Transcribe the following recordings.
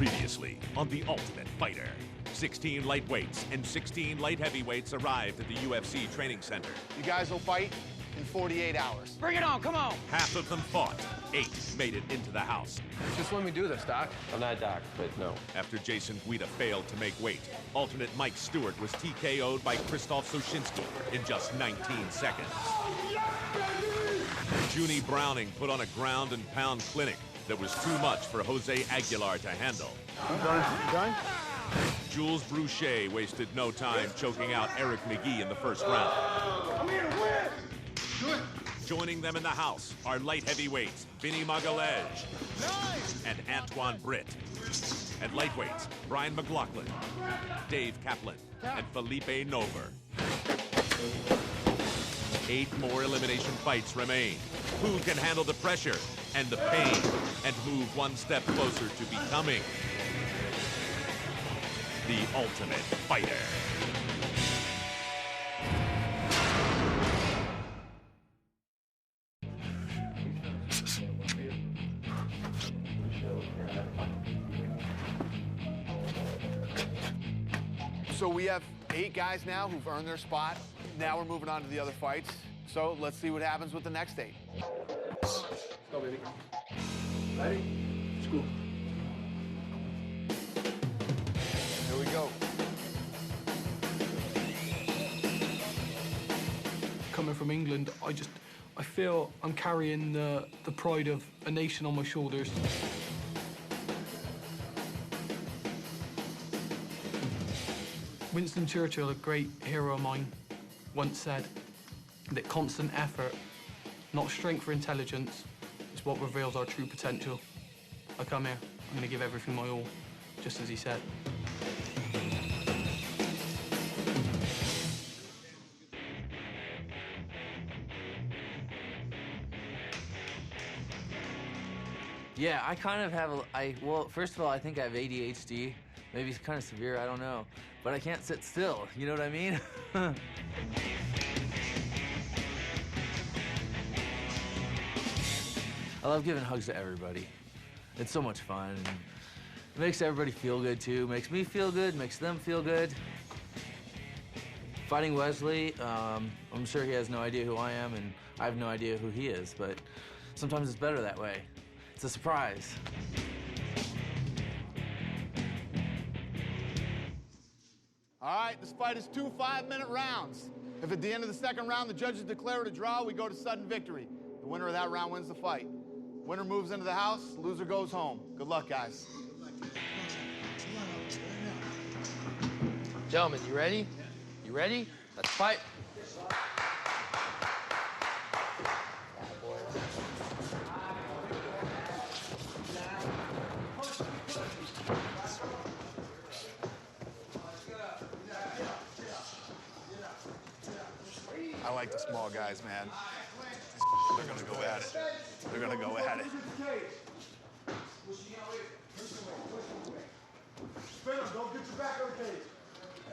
Previously on The Ultimate Fighter, 16 lightweights and 16 light heavyweights arrived at the UFC training center. You guys will fight in 48 hours. Bring it on, come on! Half of them fought. 8 made it into the house. Just let me do this, Doc. I'm not Doc, but no. After Jason Guida failed to make weight, alternate Mike Stewart was TKO'd by Krzysztof Soshinski in just 19 seconds. Junie Browning put on a ground and pound clinic that was too much for Jose Aguilar to handle. You done? Jules Brouchet wasted no time choking out Eric McGee in the first round. I'm here to win! Good. Joining them in the house are light heavyweights Vinny Magalhaes and Antoine Britt. And lightweights Brian McLaughlin, Dave Kaplan, and Felipe Nover. 8 more elimination fights remain. Who can handle the pressure and the pain and move one step closer to becoming the Ultimate Fighter? So we have 8 guys now who've earned their spot. Now we're moving on to the other fights. So let's see what happens with the next 8. Let's go, baby. Ready? Scoop. Here we go. Coming from England, I feel I'm carrying the pride of a nation on my shoulders. Winston Churchill, a great hero of mine, once said that constant effort, not strength or intelligence, is what reveals our true potential. I come here, I'm going to give everything my all, just as he said. Yeah, I kind of have well, first of all, I think I have ADHD. Maybe it's kind of severe, I don't know. But I can't sit still, you know what I mean? I love giving hugs to everybody. It's so much fun. And it makes everybody feel good, too. Makes me feel good, makes them feel good. Fighting Wesley, I'm sure he has no idea who I am, and I have no idea who he is, but sometimes it's better that way. It's a surprise. All right, this fight is 2 5-minute rounds. If at the end of the second round the judges declare it a draw, we go to sudden victory. The winner of that round wins the fight. Winner moves into the house, loser goes home. Good luck, guys. Gentlemen, you ready? You ready? Let's fight. I like the small guys, man. They're gonna go at it. They're gonna go at it.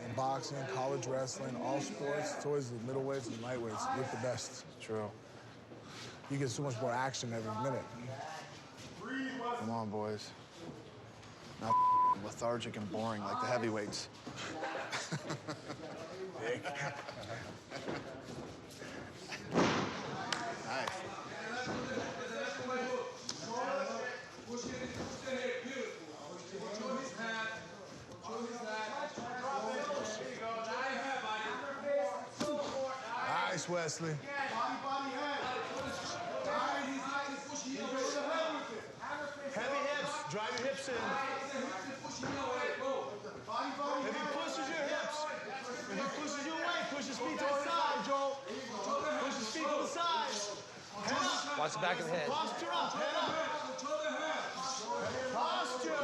In boxing, college wrestling, all sports, it's always the middleweights and lightweights with the best. True. You get so much more action every minute. Come on, boys. Not lethargic and boring like the heavyweights. Nice. Nice, Wesley. Heavy hips. Drive your hips in. If he pushes your hips, if he pushes you away, push his feet to the side, Joel. Push his feet to the side. Head up. Watch the back of the head. Posture up. Head up. Posture.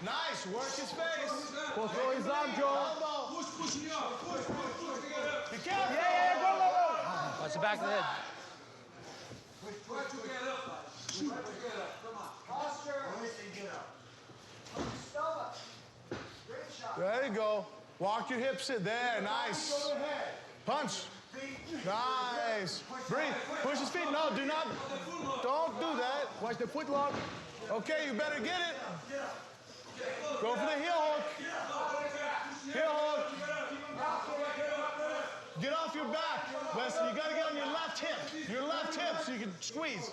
Nice. Work his face. Pull through his arm, Joel. Push. Be careful. Yeah, go. Watch the back of the head. There you go. Walk your hips in. There, nice. Punch. Nice. Breathe. Push his feet. No, do not. Don't do that. Watch the foot lock. Okay, you better get it. Go for the heel hook. Heel hook. Get off your back. Wesley, you gotta get on your left hip. Your left hip so you can squeeze.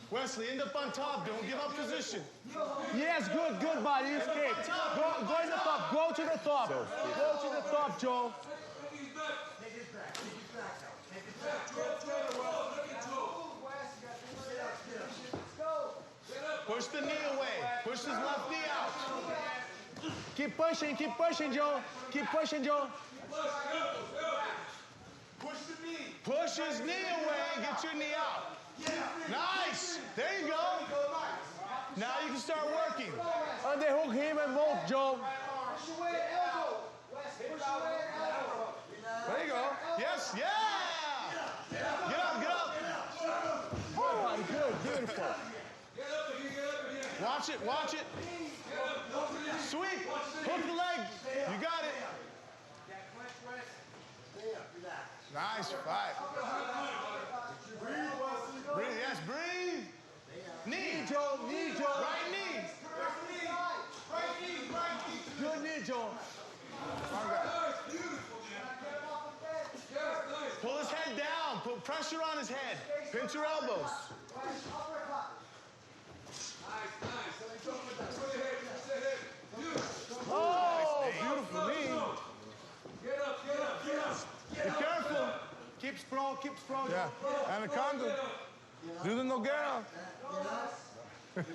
Wesley, end up on top. Don't give up position. Yes, good, body. It's kick. Go in the top. Go to the top. Go to the top, Joe. Push the knee away. Push his left knee out. Keep pushing, Joe. Keep pushing, Joe. Push the knee. Push his knee away. Get your knee out. Nice. There you go. Now you can start working. Underhook him and bolt, Joe. There you go. Yes, yeah. Get up, get up. Good, beautiful. Watch it, watch it. Sweep. Hook the leg. You got it. Nice fight. Breathe, yes, breathe. Knee, Joe, knee, Joe. Right knee. Good knee, Joe. Pull his head down. Put pressure on his head. Pinch your elbows. Oh, beautiful knee. Be careful. Keep strong, keep strong. Yeah, anaconda. Do the Noguera. If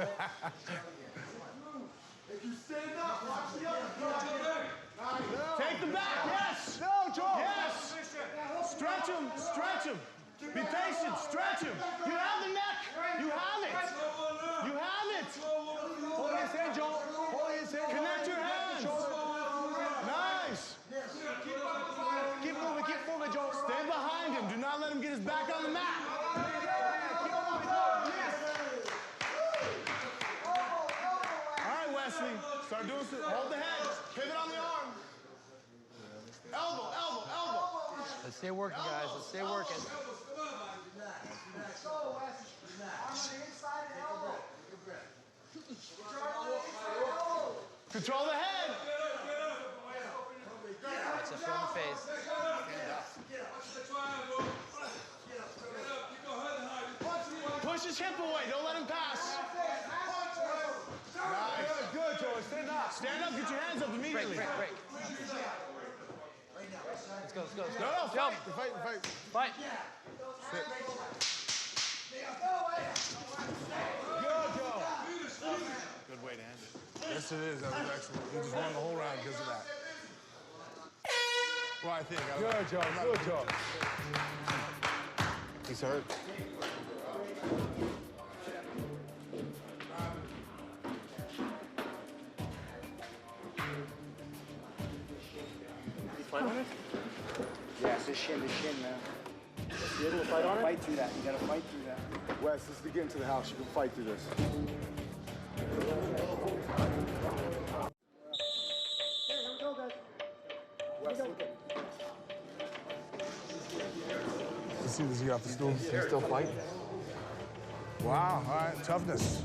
you stand up, watch the other foot. Take the back, yes. No, Joe. Yes. Stretch him, stretch him. Be patient, stretch him. You have the neck. You have it. You have it. Hold his hand, Joe. Hold his hand. Connect your hands. Nice. Keep moving, Joe. Stay behind him. Do not let him get his back on the mat. All right, Wesley. Start doing some. Hold the head. Pivot on the arm. Elbow, elbow, elbow. Let's stay working, guys. Let's stay working. Control the head. That's a foot in the face. Push his hip away. Don't let him pass. Nice. Good, Joe. Stand up. Stand up. Get your hands up immediately. Break. Let's go. No, fight. Fight. Fight. Good, Joe. Good way to end it. Yes, it is. That was excellent. He just won the whole round because of that. Well, I think. Good, Joe. Good, Joe. He's hurt. Fight on it? Yeah, it's the shin, man. You able to fight on it? Fight through that. You gotta fight through that. Wes, this is the get into the house. You can fight through this. Here we go, guys. Wes, look at Let's see, does he off the stool? He's still fighting. Wow, all right, toughness.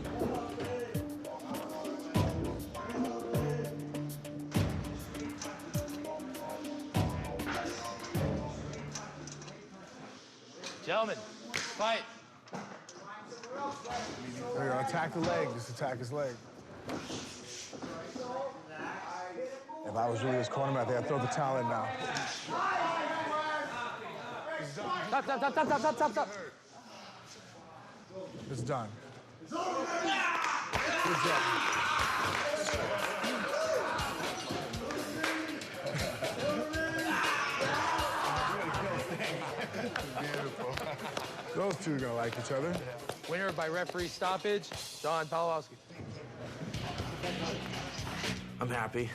Gentlemen, fight. There you go, attack the leg, just attack his leg. If I was really his cornerman, I think I'd throw the towel in now. Stop. It's done. Good job. Beautiful. Those two are gonna like each other. Winner by referee stoppage, Don Pawlowski. I'm happy.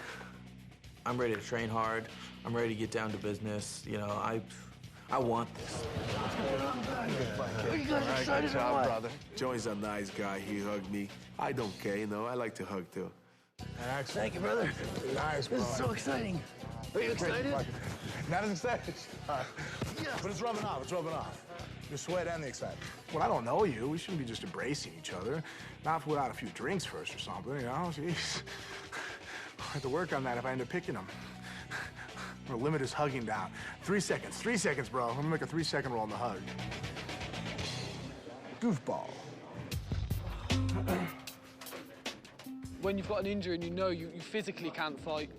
I'm ready to train hard. I'm ready to get down to business. You know, I want this. You guys excited good job, brother. Joey's a nice guy. He hugged me. I don't care, you know. I like to hug too. Excellent. Thank you, brother. Nice, bro. This is so exciting. Are you excited? Not as excited. But it's rubbing off. It's rubbing off. The sweat and the excitement. Well, I don't know you. We shouldn't be just embracing each other. Not without a few drinks first or something, you know? Jeez. I have to work on that if I end up picking him. I'm gonna limit his hugging down. 3 seconds. 3 seconds, bro. I'm gonna make a 3-second roll on the hug. Goofball. When you've got an injury and you know you physically can't fight,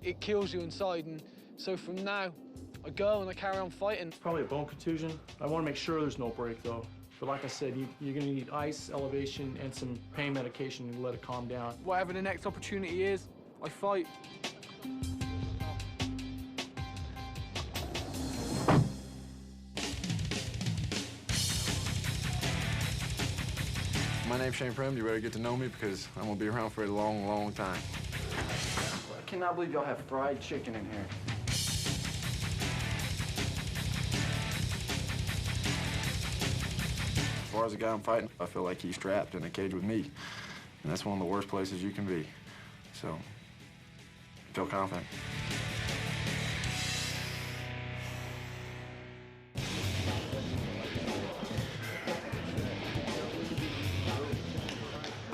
it kills you inside. And so from now, I go and I carry on fighting. It's probably a bone contusion. I want to make sure there's no break, though. But like I said, you're going to need ice, elevation, and some pain medication to let it calm down. Whatever the next opportunity is, I fight. My name's Shane Prim. You better get to know me because I'm going to be around for a long, long time. I cannot believe y'all have fried chicken in here. As far as the guy I'm fighting, I feel like he's trapped in a cage with me. And that's one of the worst places you can be. So, I feel confident.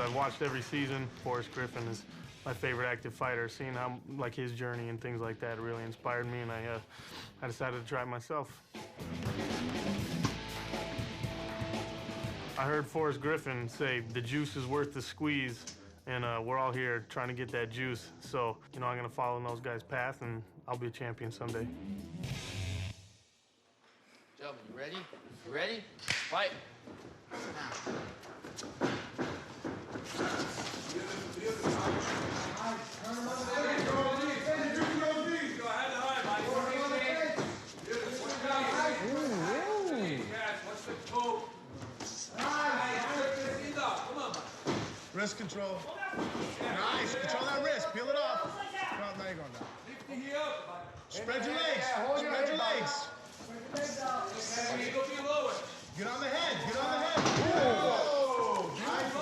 I've watched every season. Forrest Griffin is my favorite active fighter. Seeing how, like, his journey and things like that really inspired me, and I decided to try it myself. I heard Forrest Griffin say, the juice is worth the squeeze, and we're all here trying to get that juice. So, you know, I'm gonna follow in those guys' path, and I'll be a champion someday. Gentlemen, you ready? You ready? Fight. Wrist control. Nice. Control that wrist. Peel it off. No, now you're going down. Spread your legs. Spread your legs. Get on the head. Get on the head. Whoa. Nice.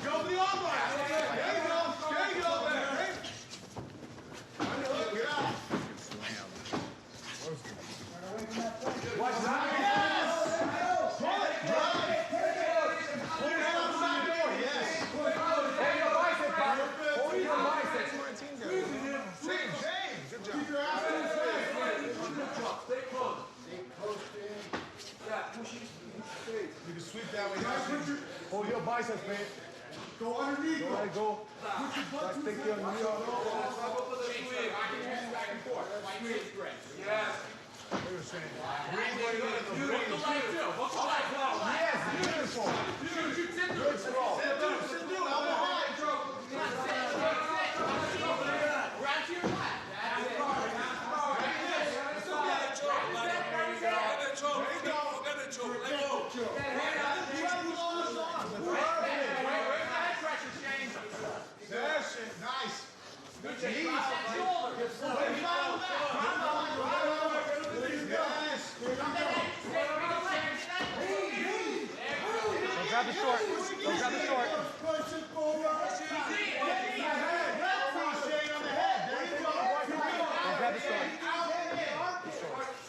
Go for the arm bar. There you go. There you go. Get out. Watch that. Yes. Pull it. Drive. Pull your head outside door. Yes. Hold your bicep, Papa. Hold your bicep. James. Good job. Keep your ass in the face. Stay close. Stay close, James. Yeah, push it. You can sweep that way. Hold your biceps, man. Go underneath. Go, let it go. Put your butt to take your knee off. Back and forth. Yes. Yes, beautiful. Good throw. Elbow high. Right to your left. Nice. Good job. Don't grab the short. Don't grab the short. Don't grab the short.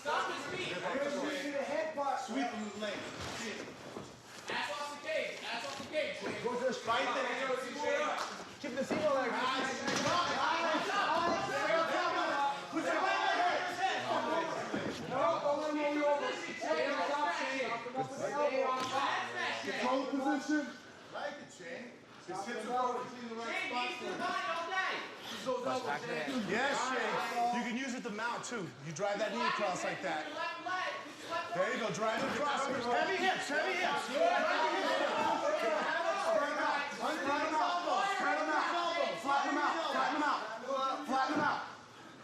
Stop his feet. Sweep his leg. Ass off the cage. Ass off the cage. Go to the spike there. Keep the single leg. Put your leg there. Control the position. Like it, Shane. His hips are forward. He's in the right spot. Yes, Shane. You can use it to mount, too. You drive that knee across like that. There you go. Drive it across. Heavy hips. Heavy hips. Flatten them out. Flatten them out. Flatten them out.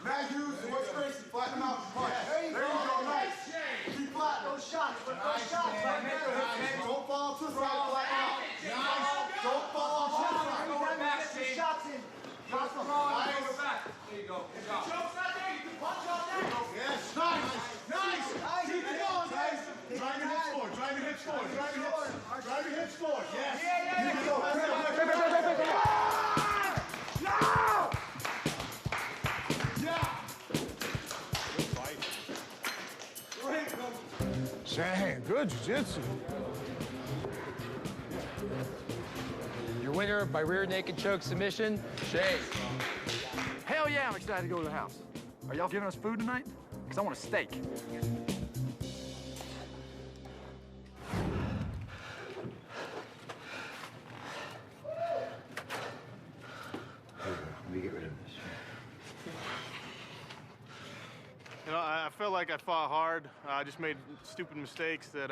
Matthews, what's crazy? Flatten them out. There you go. Nice. Keep flat. No shots. Nice. Don't fall to the side. Flatten out. Nice. Don't fall off to the side. Go back. Shots in. Nice. There you go. Good job. Choke's not there. You can punch out there. Yes. Nice. Keep it going, guys. Drive your hips forward. Good jiu-jitsu. Your winner by rear naked choke submission, Shane. Hell yeah, I'm excited to go to the house. Are y'all giving us food tonight? Because I want a steak. Let me get rid of this. You know, I felt like I fought hard. I just made stupid mistakes that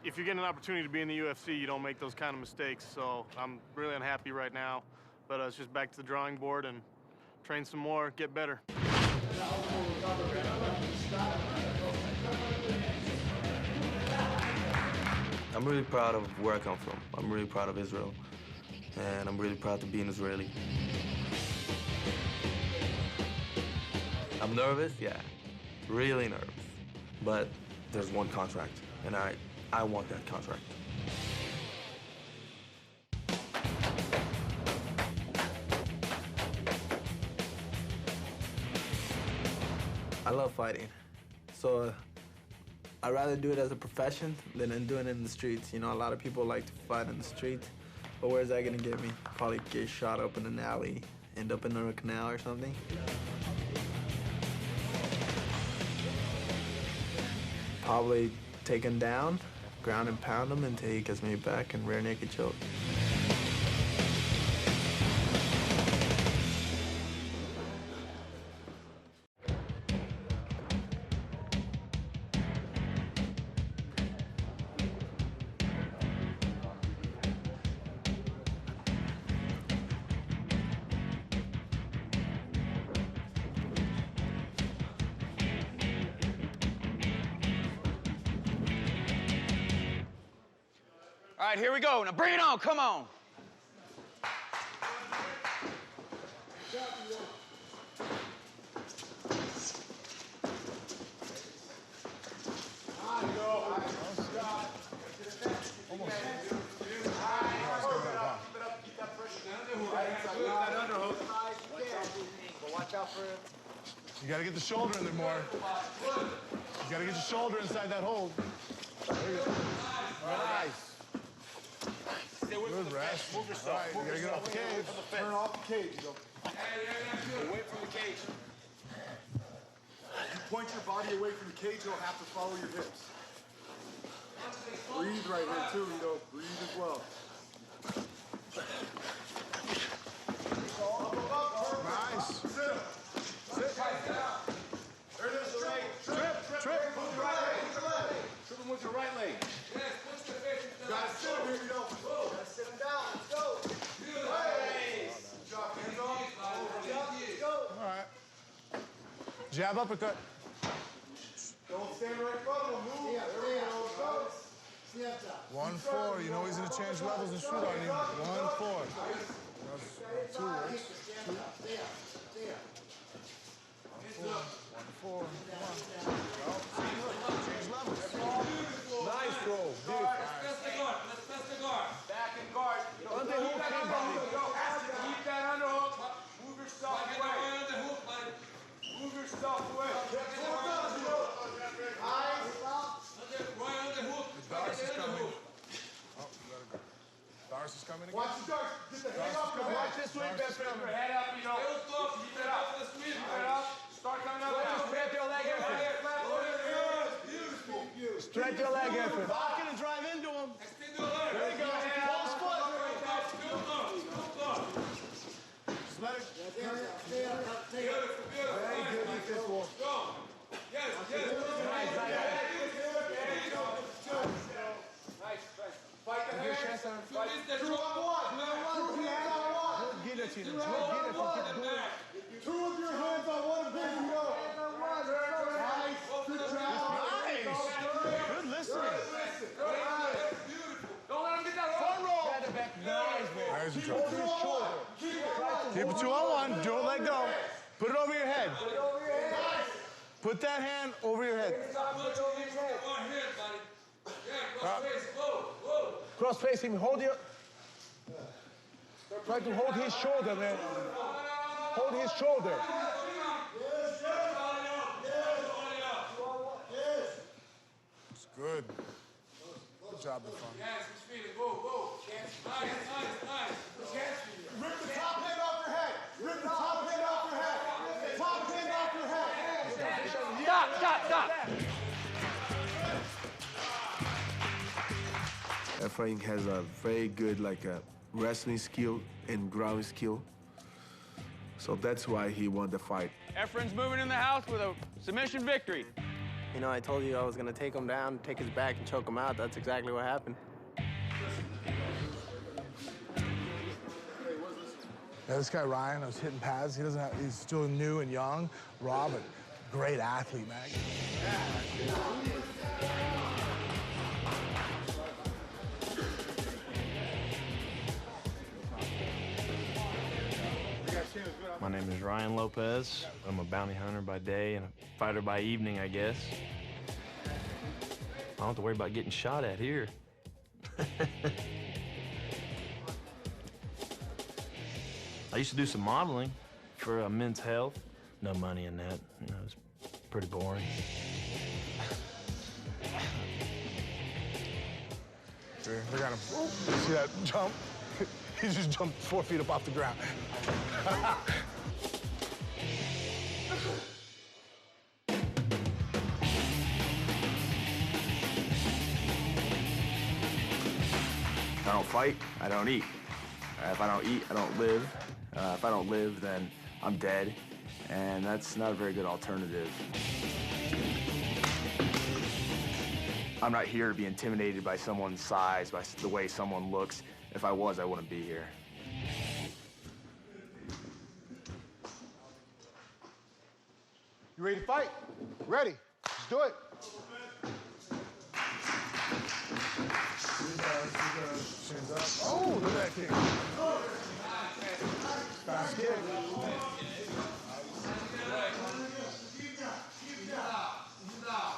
if you get an opportunity to be in the UFC, you don't make those kind of mistakes. So I'm really unhappy right now. But it's just back to the drawing board and train some more, get better. I'm really proud of where I come from. I'm really proud of Israel. And I'm really proud to be an Israeli. I'm nervous, yeah. Really nervous. But there's one contract, and I want that contract. I love fighting. So I'd rather do it as a profession than doing it in the streets. You know, a lot of people like to fight in the streets, but where's that gonna get me? Probably get shot up in an alley, end up in a canal or something. Probably take him down, ground and pound him until he gets me back and rear naked choke. All right, here we go. Now bring it on, come on. You gotta get the shoulder in there more. You gotta get your shoulder inside that hold. There you go. Nice. Good rest. Move yourself. All right, you gotta get off the cage. Turn off the cage. Go. Away from the cage. You point your body away from the cage, you'll have to follow your hips. Breathe right here too, breathe as well. Nice. Sit. There it is, straight. Trip. Move your right leg. Trip him with your right leg. You gotta sit him here, Gotta sit him down. Let's go. Nice. Good job. Hands off. Let's go. All right. Jab, uppercut. Don't stand right in front of him. Move. There we go. 1-4. You know he's gonna change levels and shoot on you. 1-4. That's 2 works. 2. 1-4. 1. Change levels. Nice throw. Beautiful. Let's the guard. Back and guard. Keep that underhook. Move yourself away. Move yourself away. Doris is coming. Oh, you gotta go. Doris is coming again. Watch the darts. Get the head up. Watch this way, Becker. Head up, Keep it up. Keep it up. Start coming up. Stretch your leg in. Stretch your leg in. Lock it and drive into him. There you go. Pull his foot. Just let it. Very good defense, Wolf. Fight the hands. Guillotine. Two of your hands on one big, Nice. Good job. Nice. Good listening. Don't let him get that Front roll. Nice, man. Keep it 2-on-1. Don't let go. Put it over your head. Put that hand over your head. Cross facing. Hold your. Try to hold his shoulder, man. Hold his shoulder. It's good. job of fun. Rip the top hand off your head. Rip the top hand off your head. Top hand off your head. Stop. Ephraim has a very good wrestling skill and ground skill. So that's why he won the fight. Ephraim's moving in the house with a submission victory. You know, I told you I was going to take him down, take his back, and choke him out. That's exactly what happened. Yeah, this guy Ryan, I was hitting pads. He's still new and young. Rob, a great athlete, man. My name is Ryan Lopez. I'm a bounty hunter by day and a fighter by evening, I guess. I don't have to worry about getting shot at here. I used to do some modeling for Men's Health. No money in that. You know, it was pretty boring. They're gonna see that jump? He just jumped 4 feet up off the ground. If I don't fight, I don't eat. If I don't eat, I don't live. If I don't live, then I'm dead. And that's not a very good alternative. I'm not here to be intimidated by someone's size, by the way someone looks. If I was, I wouldn't be here. You ready to fight? Ready. Let's do it. Shins up. Oh, look at that kick. Fast kick.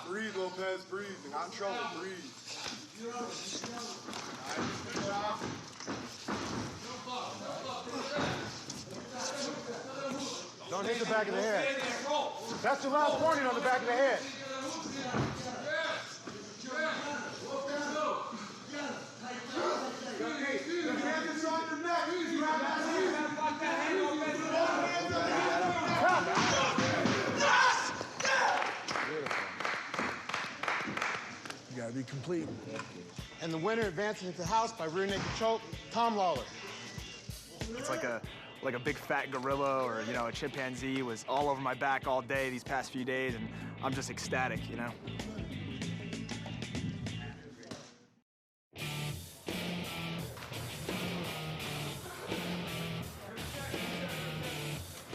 Breathe, Lopez, breathe. You're not in trouble, breathe. Don't hit the back of the head. That's the last warning on the back of the head. You gotta be complete. And the winner advances into the house by rear naked choke, Tom Lawler. It's like a big fat gorilla or, you know, a chimpanzee was all over my back all day these past few days, and I'm just ecstatic, you know?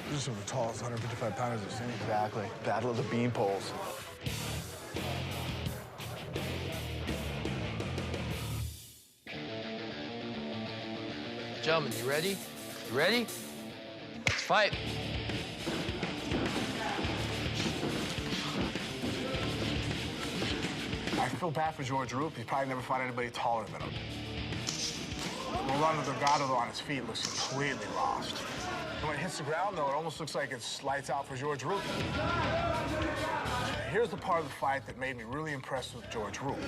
These are some of the tallest 155 pounders I've seen. Exactly. Battle of the bean poles. Gentlemen, you ready? You ready? Let's fight. I feel bad for George Roop. He's probably never fought anybody taller than him. Rolando Delgado, though, on his feet looks completely lost. And when it hits the ground, though, it almost looks like it's lights out for George Roop. Here's the part of the fight that made me really impressed with George Roop.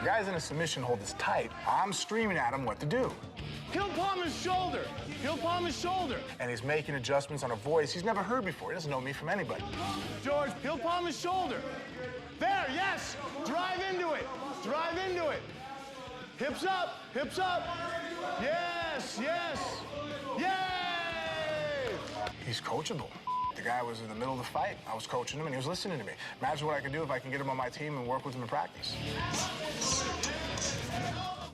The guy's in a submission hold that's tight. I'm screaming at him what to do. Heel palm his shoulder. Heel palm his shoulder. And he's making adjustments on a voice he's never heard before. He doesn't know me from anybody. George, heel palm his shoulder. There, yes. Drive into it. Drive into it. Hips up. Hips up. Yes, yes. Yay! He's coachable. The guy was in the middle of the fight. I was coaching him, and he was listening to me. Imagine what I could do if I can get him on my team and work with him in practice.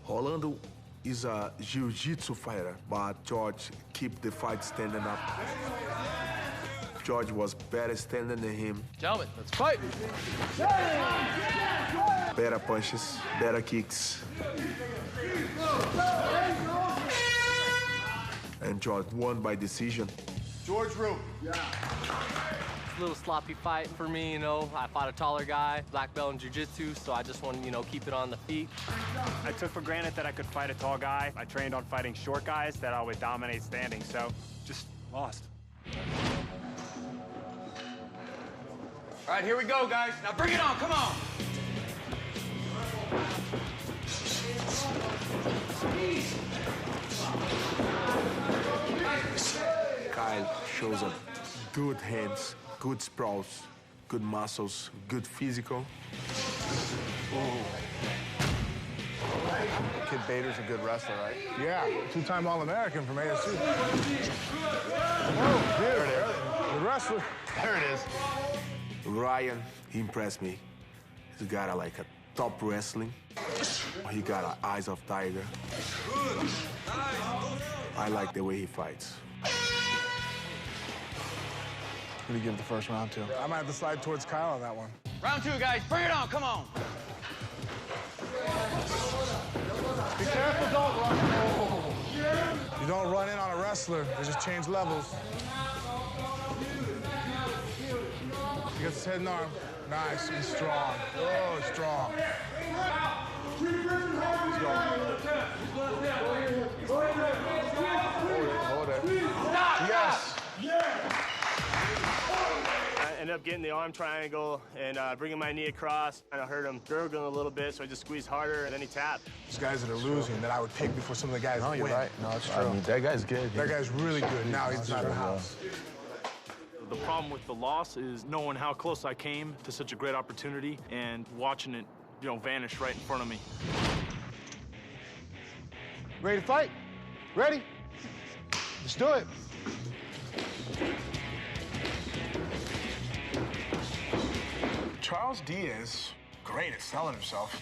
Rolando is a jiu-jitsu fighter, but George keep the fight standing up. George was better standing than him. Gentlemen, let's fight. Better punches, better kicks. And George won by decision. George Roop. It's a little sloppy fight for me, you know. I fought a taller guy, black belt in jiu-jitsu, so I just want to, you know, keep it on the feet. I took for granted that I could fight a tall guy. I trained on fighting short guys that I would dominate standing, so just lost. All right, here we go, guys. Now bring it on, come on. shows up good hands, good sprawls, good muscles, good physical. Kid Bader's a good wrestler, right? Yeah, two-time All-American from ASU. Oh, there it is. Good wrestler. There it is. Ryan, he impressed me. He's got a top wrestling. He got eyes of tiger. I like the way he fights. What do you give the first round to? I might have to slide towards Kyle on that one. Round 2, guys. Bring it on. Come on. Be careful, don't run. You don't run in on a wrestler. They just change levels. He gets his head and arm. Nice, he's strong. Oh, strong. Hold it. Yes. I ended up getting the arm triangle and bringing my knee across. And I heard him gurgling a little bit, so I just squeezed harder, and then he tapped. These guys that are losing that I would pick before some of the guys that win. You're right. No, it's true. I mean, that guy's good. That guy's really good. Now he's out of the house. The problem with the loss is knowing how close I came to such a great opportunity and watching it, vanish right in front of me. Ready to fight? Ready? Let's do it. Charles Diaz, great at selling himself.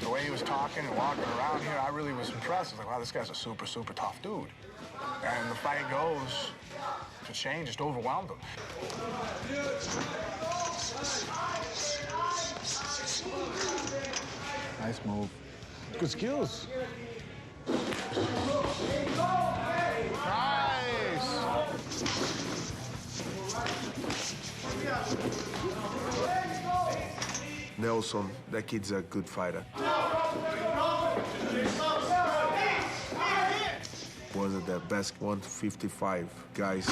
The way he was talking and walking around here, I really was impressed. I was like, wow, this guy's a super, super tough dude. And the fight goes to change, just overwhelmed him. Nice move. Good skills. Nice. Nelson, that kid's a good fighter. One of the best 155 guys.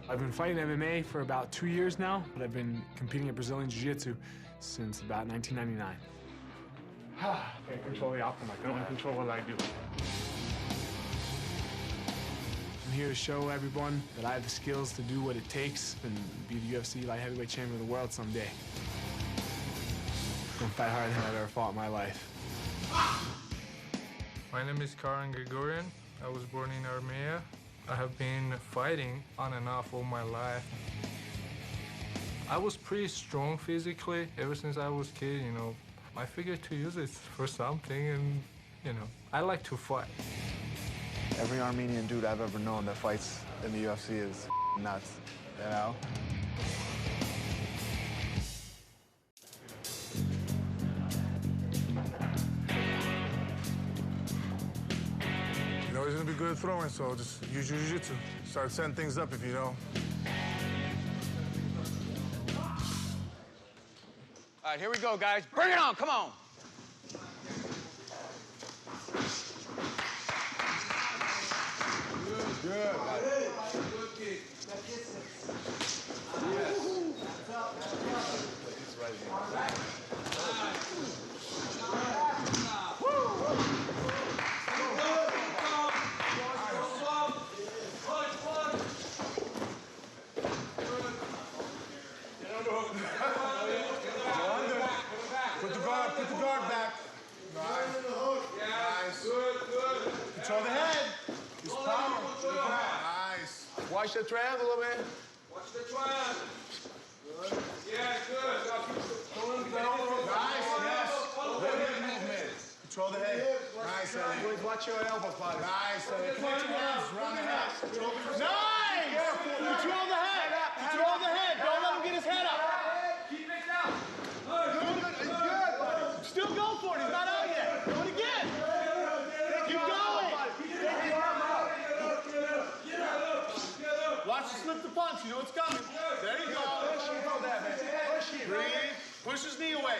I've been fighting MMA for about 2 years now, but I've been competing at Brazilian Jiu-Jitsu since about 1999. I can't control the outcome. I can only control what I do. I'm here to show everyone that I have the skills to do what it takes and be the UFC light heavyweight champion of the world someday. I'm gonna fight harder than I've ever fought in my life. My name is Karen Gregorian. I was born in Armenia. I have been fighting on and off all my life. I was pretty strong physically ever since I was a kid, I figured to use it for something and, I like to fight. Every Armenian dude I've ever known that fights in the UFC is nuts, You know he's gonna be good at throwing, so just use your jiu-jitsu. Start setting things up if you know. All right, here we go, guys. Bring it on. Come on. Good. Put the guard back. Nice. Nice. Good. Control the head. Use power. Nice. Watch the triangle, man. Watch the triangle. Good. Yeah, good. Nice, yes. Good head movement. Control the head. Nice, Ellie. Watch your elbows, buddy. Nice, Ellie. Connect your hands around the head. Nice! Control the head. Control the head. Don't let him get his head up. Keep it down. Still go for it. He's not out yet. Do it again. Keep going. Watch him slip the punch. You know it's coming. There you go. Breathe. Push his knee away.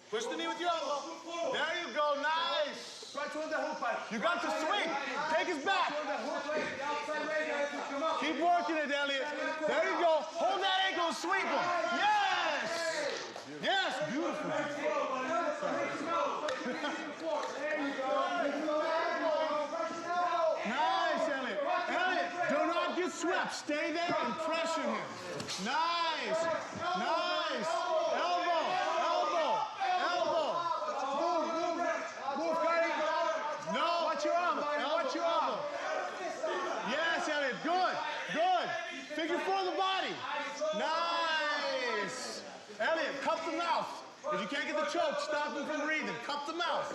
Push the knee with your elbow. There you go. Nice. You got to swing. Take his back. sweep him. Yes! Yes, beautiful. Nice, Elliot. Elliot, do not get swept. Stay there and pressure him. Nice. Nice. Elbow. Elbow. Elbow. Move, Cuddy. No. Watch your arm, buddy. Watch your arm. Yes, Elliot. Good. Good. Figure four the body. Nice. Elliot, cup the mouth. If you can't get the choke, stop him from breathing. Cup the mouth.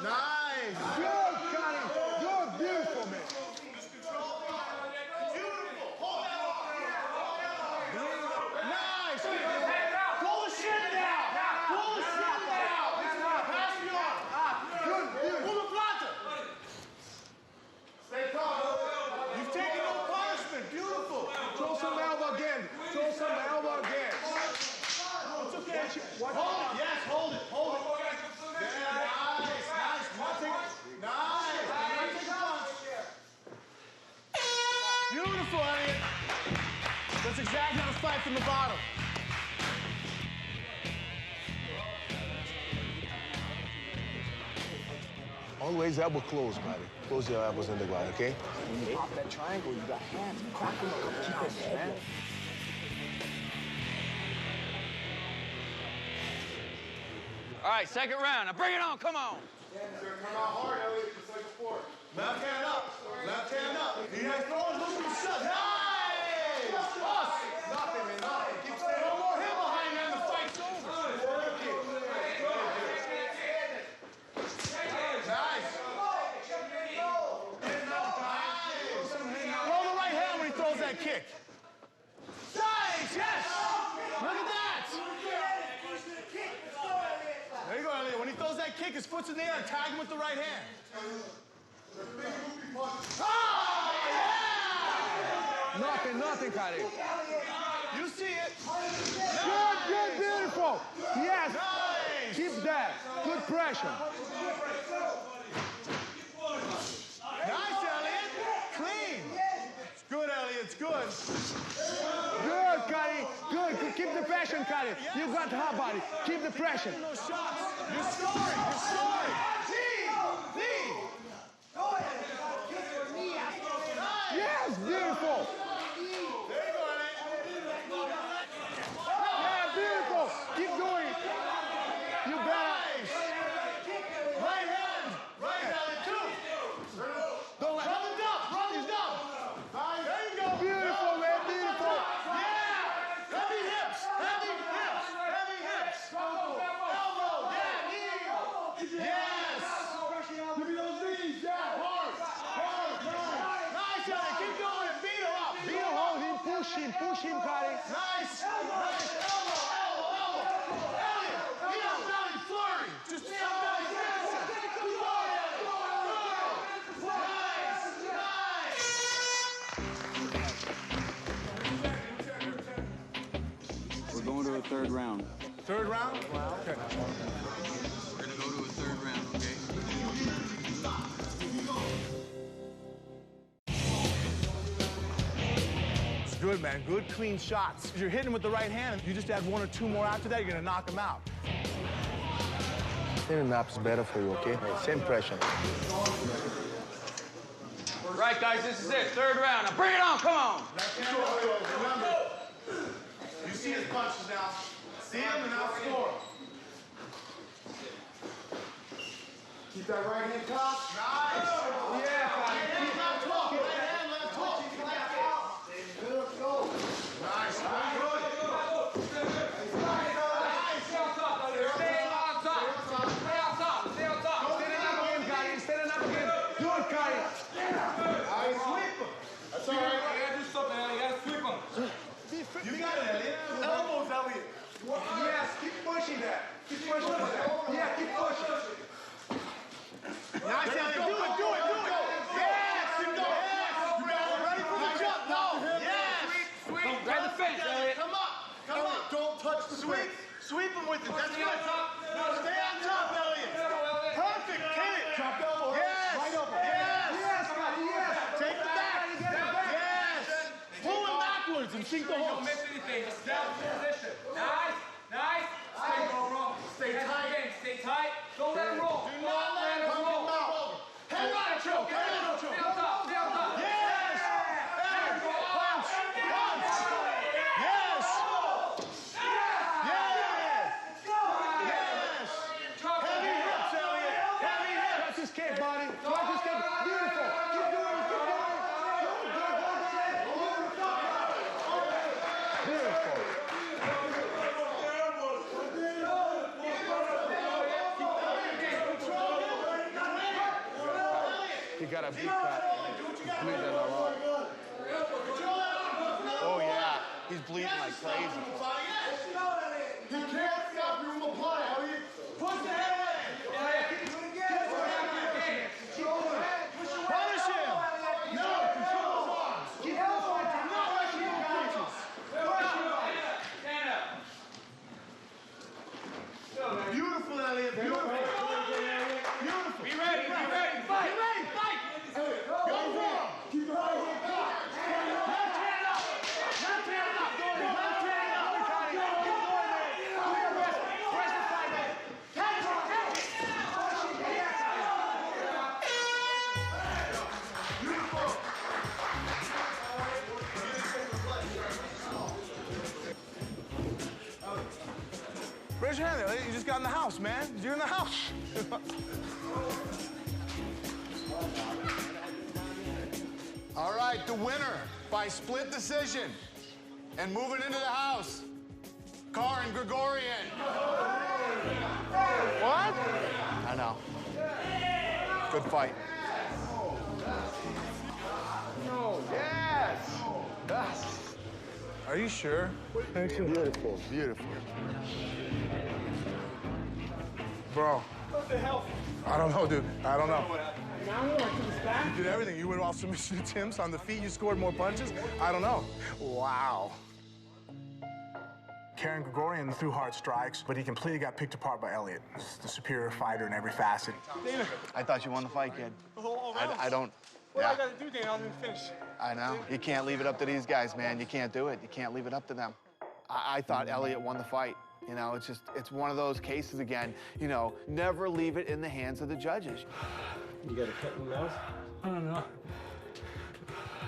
Nice. Good, Connie. Good, beautiful, man. Nice. Pull the shin down. Pull the shin down. Pass me on. Good, beautiful. Pull the plata. Stay calm. You've taken no punishment. Beautiful. Throw some elbow again. Throw some elbow again. It's okay. Hold it. Yes, hold it. Hold it. Yeah, nice. Nice. Nothing. Nice. Nothing punch. Beautiful, Elliot. That's exactly how to fight from the bottom. Always elbow close, buddy. Close your elbows in the ground, okay? When you pop that triangle, you got hands. Crack them up. Keep it, man. All right, second round. Now bring it on. Come on. Come out hard, Elliot, just like before. Left hand up. Left hand up. He has throws. Look at him shut. Nice! Us. Nothing, man. Nothing. Keep staying. No more hit behind you and the fight's over. Nice. Throw the right hand when he throws that kick. Nice, yes! Look at that! There you go, Elliot. When he throws that kick, his foot's in the air. Tag him with the right hand. Oh, yeah! Nothing, Connie. You see it. Good, good, beautiful. Yes. Nice. Keep that. Good pressure. Nice, Elliot. Clean. It's good, Elliot. It's good. Good, Connie. Good. Keep the pressure, Connie. You got the hot body. Keep the pressure. No shots. You're scoring. You're scoring. Knee. Yes, beautiful. There you go, Elliot. Yeah, beautiful. Keep doing it. You better. Nice. Right hand. Right, Elliot. Two. Don't let. Run the dump. Run the dump. There you go. Beautiful, man. Beautiful. Yeah. Heavy hips. Heavy hips. Heavy hips. Elbow. Yeah. Knee. Yes. Give me those knees. Yeah. Hard. Nice, Elliot. Keep going. Beat him up. Beat him up. Hold him. Push him, Connie. Nice. Nice. Elbow. Elliot. Knee on belly. Flurry. Just knee on belly. Keep going, Elliot. Good. Nice. We're going to a third round. Third round? Wow. Okay. We're going to go to a third round, okay? It's good, man. Good, clean shots. You're hitting with the right hand, and you just add one or two more after that, you're going to knock him out. In and up's better for you, okay? Same pressure. Right, guys, this is it. Third round. Now bring it on. Come on. Remember, you see his punches now. See him and now score. Keep that right hand cocked. Nice. Yeah, Connie. Right hand, left hook. Right hand, left hook. Nice. Good. Stand up again. Good, Connie. Nice. Sweep him. That's all right. You gotta do something, Elliot. You gotta sweep him. You got it, Elliot. Elbows, Elliot. Yes, keep pushing that. Keep pushing that. Yeah, keep pushing. Nice, Elliot. Do it. Yes. You go. Yes. You got it. Ready for the jump? No. Yes. Sweep. Grab the fence, Elliot. Come up. Don't touch the sweep. Sweep him with it. That's good. Stay on top, Elliot. Perfect. Hit it. Drop elbow. Yes. Right elbow. Yes. Yes, Connie, yes. Take it back. Yes. Pull him backwards and sink the hook. game. Just stay in position. Nice, nice. Stay tight. Stay tight. Don't let him roll. Do not let him come out. Head on, choke. Head on, choke. Stay on top. Stay on top. Yes! There we go. Punch. Punch. Yes! Yes! Yes! Heavy hips, Elliot. Heavy hips. Touch his kick, buddy. Touch his kick. Beautiful. Keep going. Keep going. Beautiful. He got a beat cut. He's bleeding a lot. Oh, yeah. He's bleeding like crazy. He can't stop you from applying, Elliot. Push the head in. Punish him. No, control his arms. Keep his arms. Not let him punches. Stand up. Beautiful, Elliot. Beautiful. Beautiful. Be ready. Be ready. Fight. Be ready. Fight. Go wrong. Keep your right hand back. Left hand up. Left hand up. Left hand up. Keep going, man. Where's the fight, man? Catch him. Beautiful. Raise your hand there. You just got in the house, man. You're in the house. All right, the winner by split decision and moving into the house, Karin Gregorian. What? I know. Good fight. No. Yes. Yes. Are you sure? Thank you. Beautiful. Beautiful. Bro. What the hell? I don't know, dude. I don't know. Now what? You did everything. You went off submission attempts on the feet. You scored more punches. I don't know. Wow. Karin Gregorian threw hard strikes, but he completely got picked apart by Elliot. He's the superior fighter in every facet. I thought you won the fight, kid. I don't. What Yeah. I gotta do, Dan? I'm gonna finish. I know. You can't leave it up to these guys, man. You can't do it. You can't leave it up to them. I thought Elliot won the fight. You know, it's one of those cases again. You know, never leave it in the hands of the judges. You got a cut in the mouth? I don't know.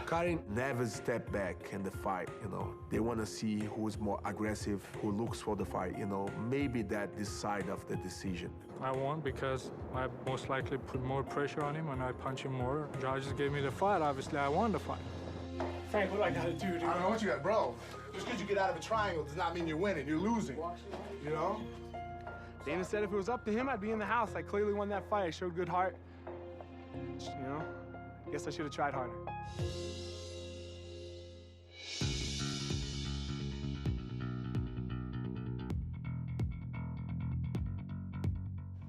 Karin never step back in the fight, you know. They want to see who is more aggressive, who looks for the fight, you know. Maybe that decide of the decision. I won because I most likely put more pressure on him and I punch him more. Judges gave me the fight. Obviously, I won the fight. Frank, what do I gotta do, dude? I don't know what you got, bro. Just because you get out of a triangle does not mean you're winning. You're losing. You know? Dana said if it was up to him, I'd be in the house. I clearly won that fight. I showed good heart. You know, I guess I should have tried harder.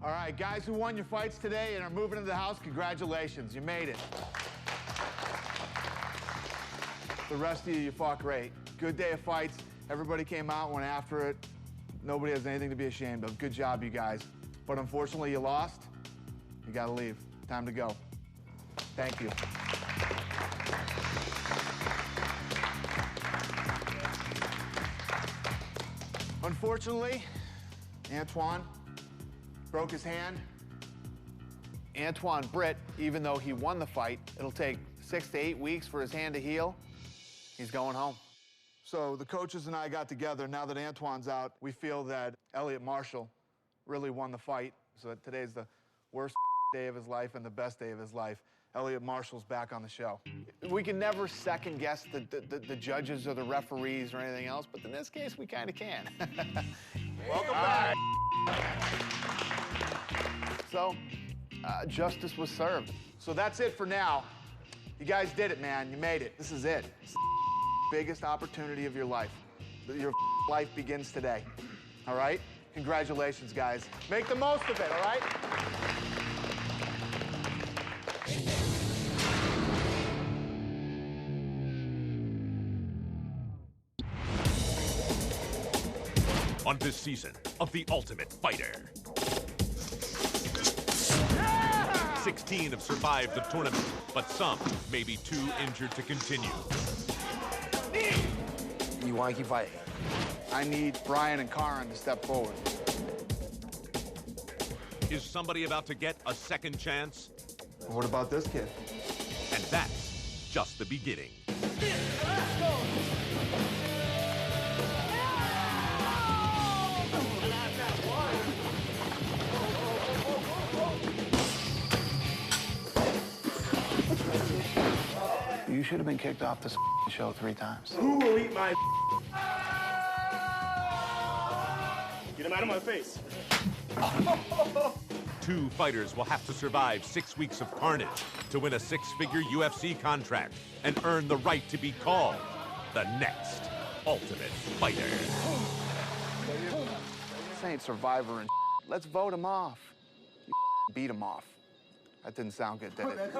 All right, guys who won your fights today and are moving into the house, congratulations. You made it. The rest of you fought great. Good day of fights. Everybody came out, went after it. Nobody has anything to be ashamed of. Good job, you guys. But unfortunately, you lost. You gotta leave. Time to go. Thank you. Unfortunately, Antoine broke his hand. Antoine Britt, even though he won the fight, it'll take 6 to 8 weeks for his hand to heal. He's going home. So the coaches and I got together. Now that Antoine's out, we feel that Elliot Marshall really won the fight. So that today's the worst day of his life and the best day of his life. Elliot Marshall's back on the show. We can never second guess the judges or the referees or anything else, but in this case, we kind of can. Welcome back. So, justice was served. So that's it for now. You guys did it, man. You made it. This is it. It's the biggest opportunity of your life. Your life begins today. All right? Congratulations, guys. Make the most of it, all right? On this season of The Ultimate Fighter. 16 have survived the tournament, but some may be too injured to continue. you want to keep fighting? I need Brian and Karin to step forward. Is somebody about to get a second chance? What about this kid? And that's just the beginning. You should have been kicked off this show 3 times. Who will eat my? Get him out of my face. 2 fighters will have to survive 6 weeks of carnage to win a 6-figure UFC contract and earn the right to be called the next Ultimate Fighter. This ain't Survivor and let's vote him off. You beat him off. That didn't sound good, did it?